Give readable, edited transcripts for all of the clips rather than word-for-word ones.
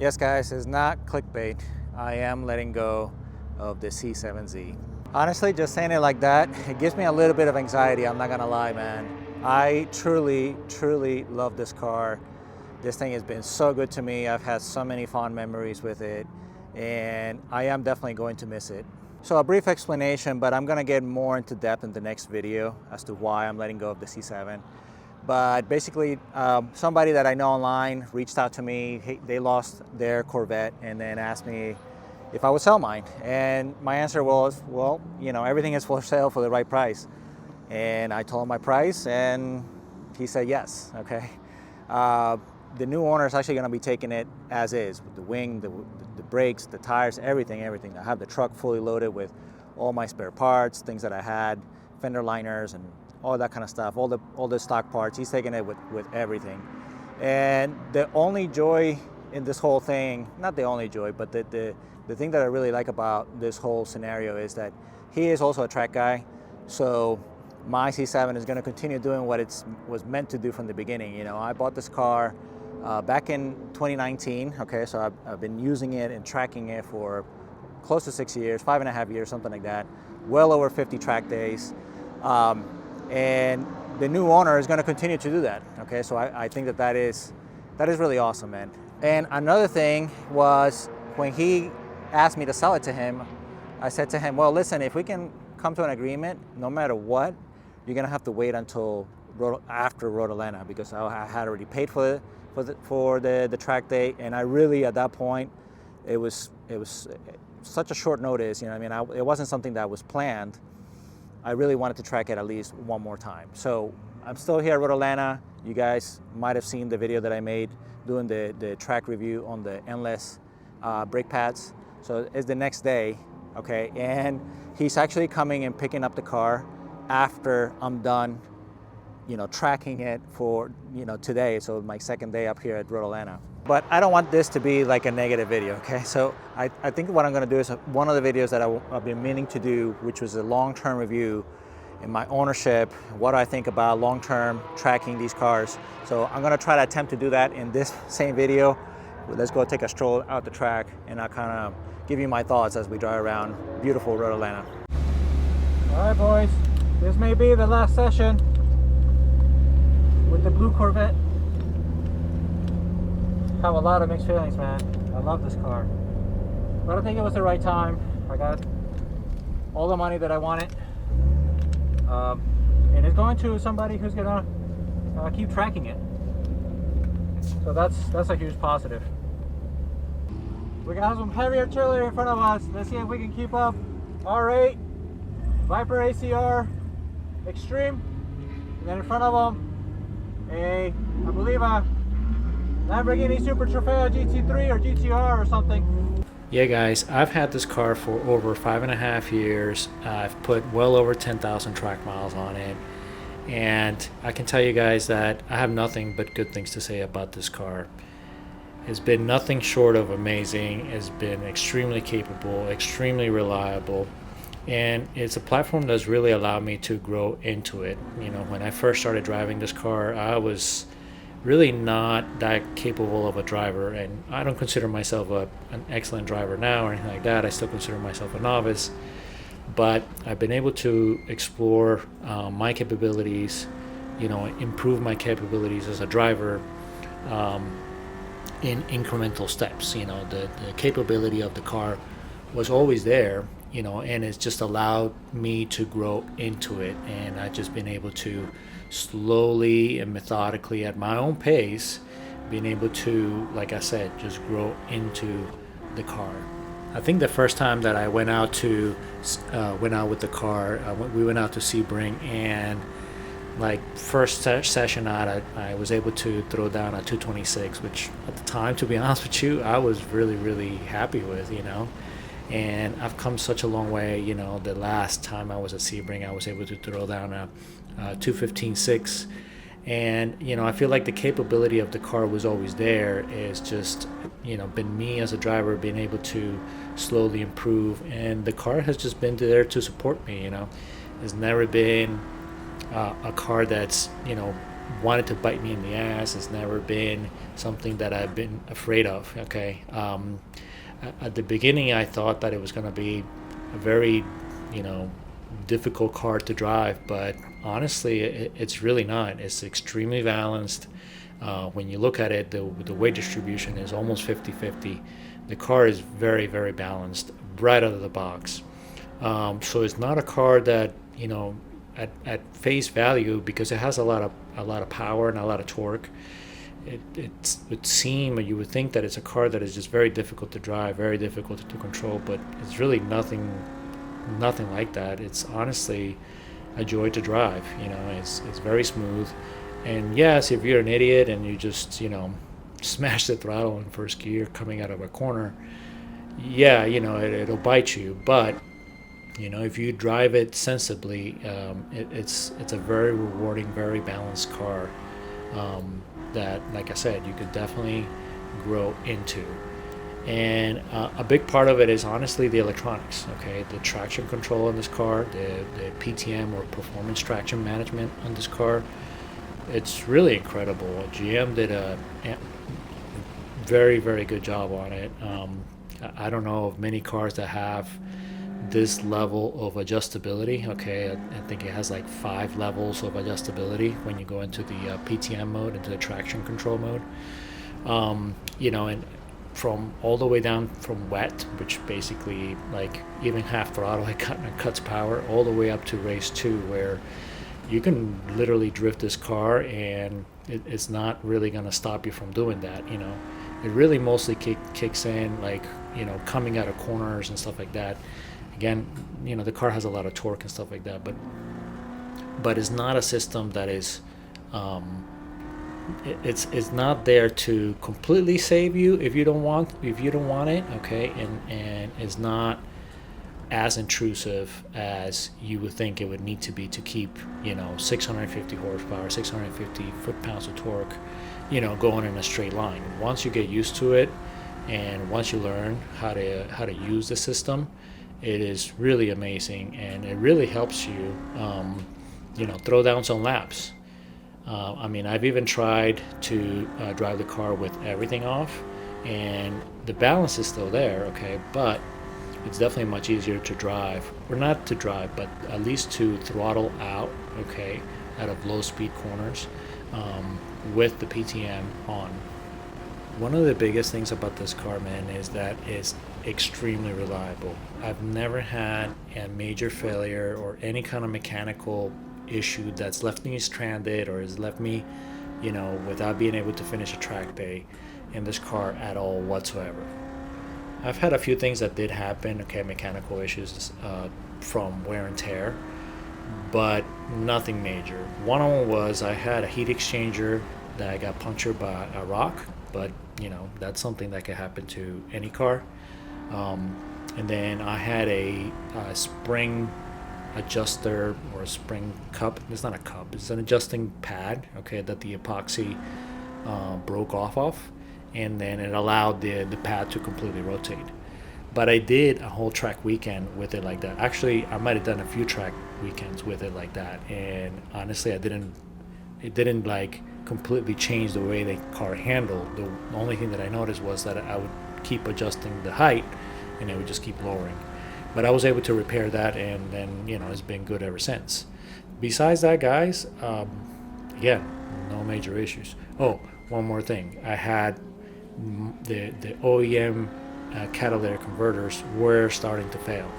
Yes, guys, it's not clickbait. I am letting go of the C7Z. Honestly, just saying it like that, it gives me a little bit of anxiety. I'm not gonna lie, man. I truly, truly love this car. This thing has been so good to me. I've had so many fond memories with it, and I am definitely going to miss it. So a brief explanation, but I'm gonna get more into depth in the next video as to why I'm letting go of the C7. But basically, somebody that I know online reached out to me. They lost their Corvette and then asked me if I would sell mine. And my answer was, well, you know, everything is for sale for the right price. And I told him my price and he said yes, okay. The new owner is actually gonna be taking it as is, with the wing, the brakes, the tires, everything. I have the truck fully loaded with all my spare parts, things that I had, fender liners and all that kind of stuff, all the stock parts. He's taking it with everything. And the only joy in this whole thing, not the only joy, but the thing that I really like about this whole scenario is that he is also a track guy. So my C7 is going to continue doing what it was meant to do from the beginning. You know, I bought this car back in 2019. Okay, so I've been using it and tracking it for close to 6 years, 5.5 years, something like that. Well over 50 track days. And the new owner is going to continue to do that. Okay, so I think that is really awesome, man. And another thing was when he asked me to sell it to him, I said to him, well, listen, if we can come to an agreement, no matter what, you're going to have to wait until after Road Atlanta, because I had already paid for the track day, and I really, at that point, it was such a short notice. You know, I mean, it wasn't something that was planned. I really wanted to track it at least one more time. So I'm still here at Road Atlanta. You guys might have seen the video that I made doing the track review on the endless brake pads. So it's the next day, okay? And he's actually coming and picking up the car after I'm done, you know, tracking it for, you know, today. So my second day up here at Road Atlanta. But I don't want this to be like a negative video, okay? So I think what I'm gonna do is one of the videos that I've been meaning to do, which was a long-term review in my ownership, what I think about long-term tracking these cars. So I'm gonna try to attempt to do that in this same video. Let's go take a stroll out the track and I'll kind of give you my thoughts as we drive around beautiful Road Atlanta. All right, boys, this may be the last session with the blue Corvette. Have a lot of mixed feelings, man. I love this car, but I think it was the right time. I got all the money that I wanted, and it's going to somebody who's gonna keep tracking it. So that's a huge positive. We got some heavy artillery in front of us. Let's see if we can keep up. R8, Viper ACR, Extreme, and then in front of them, I believe a Lamborghini Super Trofeo GT3 or GTR or something. Yeah, guys, I've had this car for over 5.5 years. I've put well over 10,000 track miles on it. And I can tell you guys that I have nothing but good things to say about this car. It's been nothing short of amazing. It's been extremely capable, extremely reliable. And it's a platform that's really allowed me to grow into it. You know, when I first started driving this car, I was really not that capable of a driver, and I don't consider myself an excellent driver now or anything like that. I still consider myself a novice, but I've been able to explore my capabilities, you know, improve my capabilities as a driver in incremental steps. You know, the capability of the car was always there, you know, and it's just allowed me to grow into it, and I've just been able to slowly and methodically at my own pace being able to, like I said, just grow into the car. I think the first time that I went out with the car, we went out to Sebring, and like first session out, I was able to throw down a 226, which at the time, to be honest with you, I was really happy with, you know. And I've come such a long way. You know, the last time I was at Sebring, I was able to throw down a 215.6, and you know, I feel like the capability of the car was always there. It's just, you know, been me as a driver being able to slowly improve, and the car has just been there to support me. You know, it's never been a car that's, you know, wanted to bite me in the ass. It's never been something that I've been afraid of. Okay. At the beginning, I thought that it was going to be a very, you know, difficult car to drive, but honestly, it's really not. It's extremely balanced. When you look at it, the weight distribution is almost 50-50. The car is very, very balanced right out of the box. So it's not a car that, you know, at face value, because it has a lot of power and a lot of torque. It would seem, or you would think that it's a car that is just very difficult to drive, very difficult to control, but it's really nothing like that. It's honestly a joy to drive. You know, it's very smooth. And yes, if you're an idiot and you just, you know, smash the throttle in first gear coming out of a corner, yeah, you know, it'll bite you. But you know, if you drive it sensibly, it's a very rewarding, very balanced car, that, like I said, you could definitely grow into. And a big part of it is honestly the electronics. Okay, the traction control on this car, the PTM, or performance traction management on this car, it's really incredible. GM did a very, very good job on it. I don't know of many cars that have this level of adjustability. Okay, I think it has like 5 levels of adjustability when you go into the PTM mode, into the traction control mode. You know, and from all the way down from wet, which basically like even half throttle, it cuts power, all the way up to race 2, where you can literally drift this car and it's not really going to stop you from doing that. You know, it really mostly kicks in like, you know, coming out of corners and stuff like that. Again, you know, the car has a lot of torque and stuff like that, but it's not a system that is it's not there to completely save you if you don't want it. Okay, and it's not as intrusive as you would think it would need to be to keep, you know, 650 horsepower, 650 foot-pounds of torque, you know, going in a straight line. Once you get used to it, and once you learn how to use the system, it is really amazing, and it really helps you, you know, throw down some laps. I mean, I've even tried to drive the car with everything off, and the balance is still there, okay, but it's definitely much easier to drive, or not to drive, but at least to throttle out, okay, out of low speed corners, with the PTM on. One of the biggest things about this car, man, is that it's extremely reliable. I've never had a major failure or any kind of mechanical issue that's left me stranded or has left me, you know, without being able to finish a track day in this car at all whatsoever. I've had a few things that did happen, okay, mechanical issues from wear and tear, but nothing major. One of them was I had a heat exchanger that I got punctured by a rock, but you know, that's something that could happen to any car. And then I had a spring adjuster, or a spring cup. It's not a cup, it's an adjusting pad, okay, that the epoxy broke off of, and then it allowed the pad to completely rotate. But I did a whole track weekend with it like that. Actually, I might have done a few track weekends with it like that, and honestly, it didn't like completely change the way the car handled. The only thing that I noticed was that I would keep adjusting the height, and it would just keep lowering. But I was able to repair that, and then, you know, it's been good ever since. Besides that, guys, again, no major issues. Oh, one more thing. I had the OEM catalytic converters were starting to fail.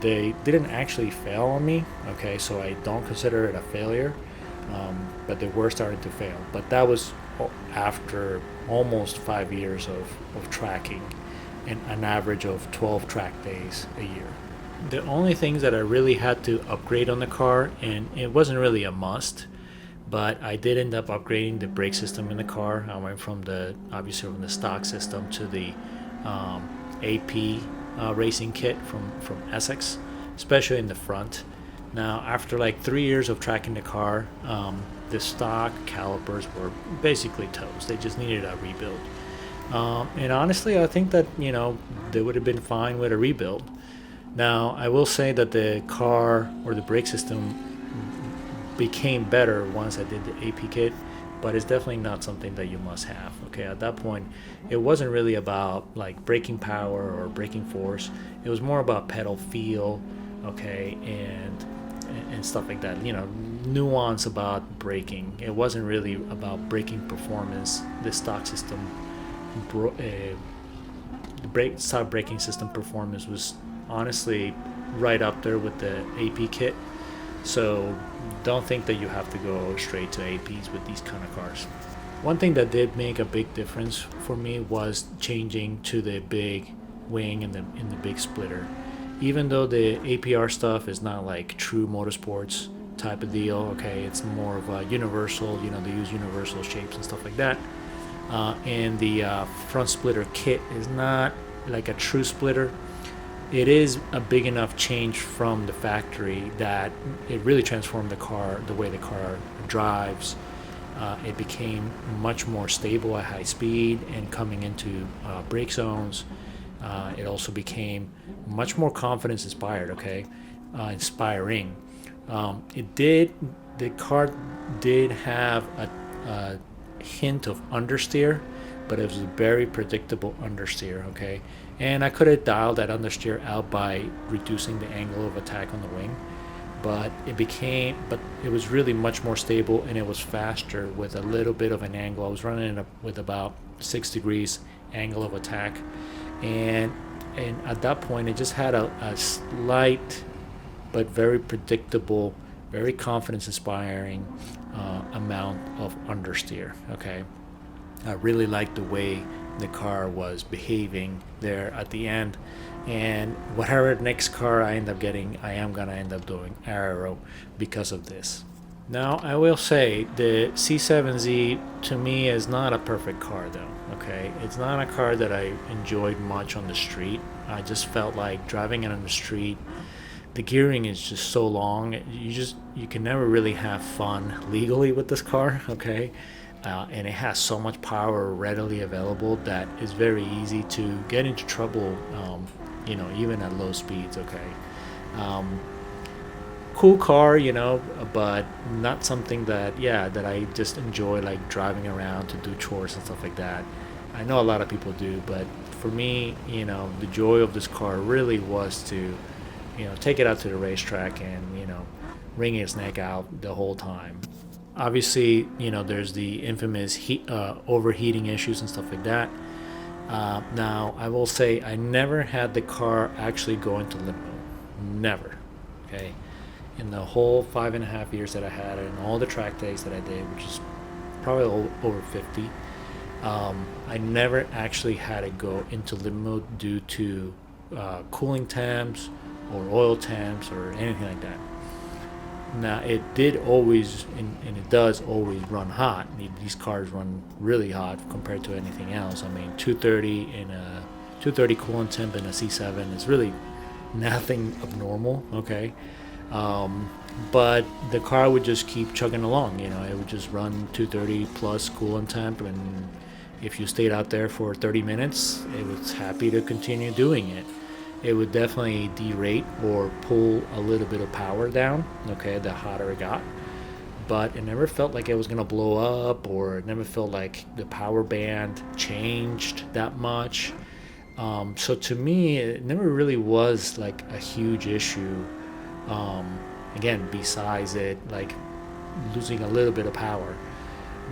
They didn't actually fail on me, okay, so I don't consider it a failure, but they were starting to fail. But that was after almost 5 years of tracking, and an average of 12 track days a year. The only things that I really had to upgrade on the car, and it wasn't really a must, but I did end up upgrading the brake system in the car. I went from the stock system to the AP racing kit from Essex, especially in the front. Now, after like 3 years of tracking the car, the stock calipers were basically toast. They just needed a rebuild. And honestly, I think that, you know, they would have been fine with a rebuild. Now, I will say that the car, or the brake system, became better once I did the AP kit, but it's definitely not something that you must have. Okay, at that point, it wasn't really about like braking power or braking force. It was more about pedal feel, okay, and stuff like that. You know, nuance about braking. It wasn't really about braking performance. The stock system, the stock braking system performance was honestly right up there with the AP kit. So don't think that you have to go straight to APs with these kind of cars. One thing that did make a big difference for me was changing to the big wing and the big splitter. Even though the APR stuff is not like true motorsports type of deal, okay, it's more of a universal, you know, they use universal shapes and stuff like that. And the front splitter kit is not like a true splitter. It is a big enough change from the factory that it really transformed the car, the way the car drives. It became much more stable at high speed and coming into brake zones. It also became much more confidence inspired, okay, inspiring. The car did have a hint of understeer, but it was a very predictable understeer, okay? And I could have dialed that understeer out by reducing the angle of attack on the wing, but it was really much more stable, and it was faster with a little bit of an angle. I was running it with about 6 degrees angle of attack, and at that point it just had a slight but very predictable, very confidence inspiring amount of understeer, okay? I really liked the way the car was behaving there at the end, and whatever next car I end up getting, I am gonna end up doing aero because of this. Now I will say the C7Z to me is not a perfect car though, okay? It's not a car that I enjoyed much on the street. I just felt like driving it on the street, the gearing is just so long, you can never really have fun legally with this car, okay? And it has so much power readily available that it's very easy to get into trouble, you know, even at low speeds, okay? Cool car, you know, but not something that I just enjoy like driving around to do chores and stuff like that. I know a lot of people do, but for me, you know, the joy of this car really was to, you know, take it out to the racetrack and, you know, wring its neck out the whole time. Obviously, you know, there's the infamous overheating issues and stuff like that. Now, I will say I never had the car actually go into limbo. Never. Okay. In the whole 5.5 years that I had it and all the track days that I did, which is probably over 50, I never actually had it go into limbo due to cooling temps or oil temps or anything like that. Now it did always, and it does always run hot. These cars run really hot compared to anything else. I mean, 230 in a 230 coolant temp in a C7 is really nothing abnormal. Okay, but the car would just keep chugging along. You know, it would just run 230 plus coolant temp, and if you stayed out there for 30 minutes, it was happy to continue doing it. It would definitely derate or pull a little bit of power down, okay, the hotter it got. But it never felt like it was gonna blow up, or it never felt like the power band changed that much. So to me, it never really was like a huge issue. Again, besides it like losing a little bit of power.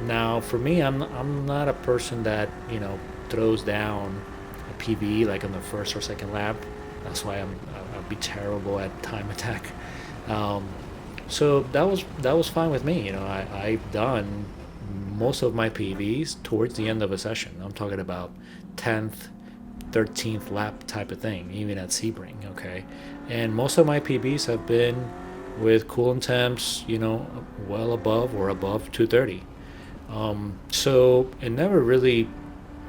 Now, for me, I'm not a person that, you know, throws down a PB like on the first or second lap. That's why I'll be terrible at time attack. So that was fine with me. You know, I've done most of my PVs towards the end of a session. I'm talking about 10th, 13th lap type of thing, even at Sebring. Okay, and most of my PBs have been with coolant temps, you know, well above or above 230. So it never really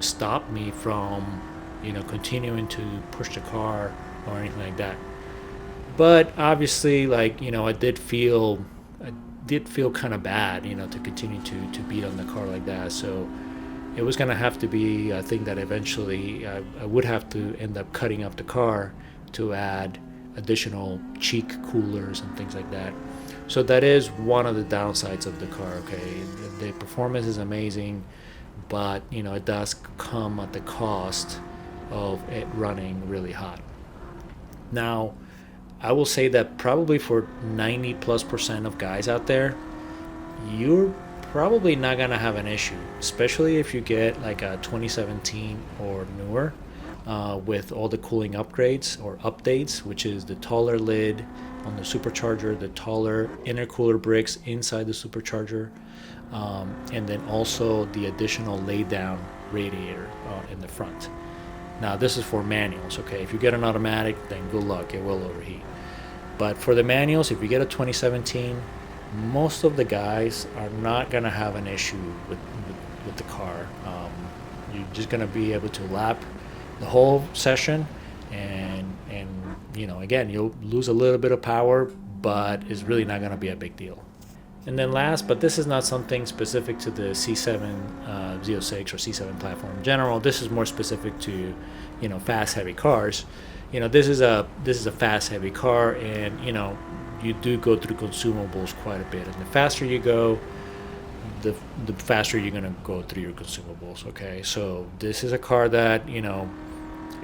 stopped me from, you know, continuing to push the car or anything like that. But obviously, like, you know, I did feel kind of bad, you know, to continue to beat on the car like that. So it was gonna have to be a thing that eventually I would have to end up cutting up the car to add additional cheek coolers and things like that. So that is one of the downsides of the car. Okay, the performance is amazing, but you know, it does come at the cost of it running really hot. Now, I will say that probably for 90+% of guys out there, you're probably not gonna have an issue, especially if you get like a 2017 or newer, with all the cooling upgrades or updates, which is the taller lid on the supercharger, the taller intercooler bricks inside the supercharger, and then also the additional lay down radiator in the front. Now this is for manuals. Okay, if you get an automatic, then good luck, it will overheat. But for the manuals, if you get a 2017, most of the guys are not going to have an issue with the car. You're just going to be able to lap the whole session, and you know, again, you'll lose a little bit of power, but it's really not going to be a big deal. And then last, but this is not something specific to the C7 Z06 or C7 platform in general. This is more specific to, you know, fast heavy cars. You know, this is a fast heavy car, and you know, you do go through consumables quite a bit, and the faster you go, the faster you're gonna go through your consumables. Okay, so this is a car that, you know,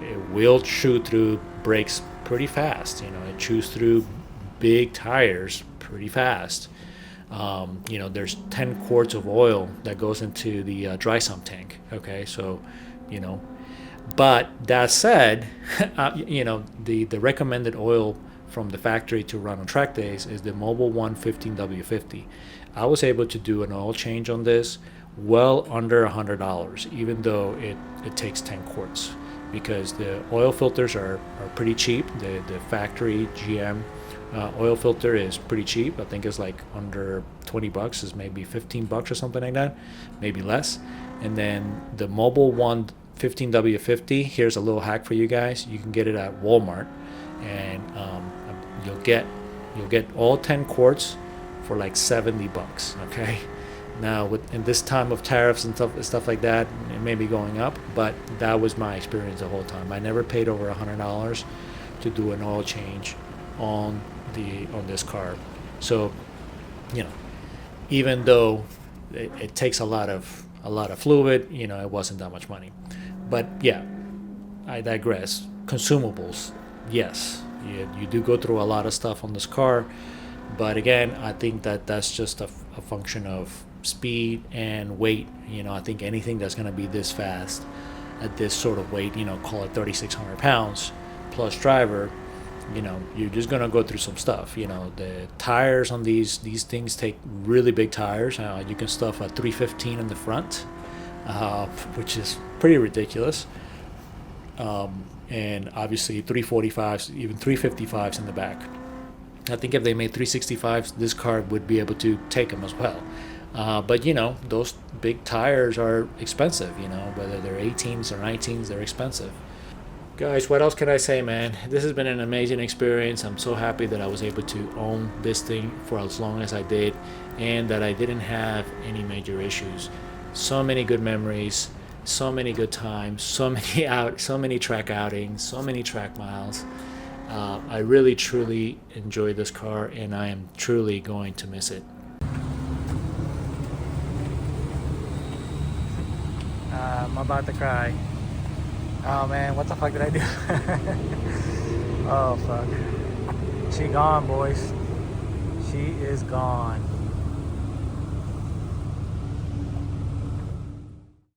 it will chew through brakes pretty fast. You know, it chews through big tires pretty fast. You know, there's 10 quarts of oil that goes into the dry sump tank. Okay, so, you know, but that said, you know, the recommended oil from the factory to run on track days is the Mobil 1 15W50. I was able to do an oil change on this well under $100, even though it takes 10 quarts, because the oil filters are pretty cheap. The factory GM oil filter is pretty cheap. I think it's like under 20 bucks, is maybe 15 bucks or something like that, maybe less. And then the Mobil 1 15W50, here's a little hack for you guys. You can get it at Walmart, and you'll get all 10 quarts for like 70 bucks. Okay, now in this time of tariffs and stuff like that, it may be going up, but that was my experience the whole time. I never paid over $100 to do an oil change on this car. So, you know, even though it takes a lot of fluid, you know, it wasn't that much money. But yeah, I digress. Consumables, yes, you do go through a lot of stuff on this car, but again, I think that's just a function of speed and weight. You know, I think anything that's going to be this fast at this sort of weight, you know, call it 3,600 pounds plus driver, you know, you're just going to go through some stuff. You know, the tires on these things take really big tires. You can stuff a 315 in the front, which is pretty ridiculous. And obviously 345s, even 355s in the back. I think if they made 365s, this car would be able to take them as well. But you know, those big tires are expensive. You know, whether they're 18s or 19s, they're expensive. Guys, what else can I say, man? This has been an amazing experience. I'm so happy that I was able to own this thing for as long as I did, and that I didn't have any major issues. So many good memories, so many good times, so many track outings, so many track miles. I really truly enjoy this car, and I am truly going to miss it. I'm about to cry. Oh man, what the fuck did I do? Oh fuck. She gone, boys. She is gone.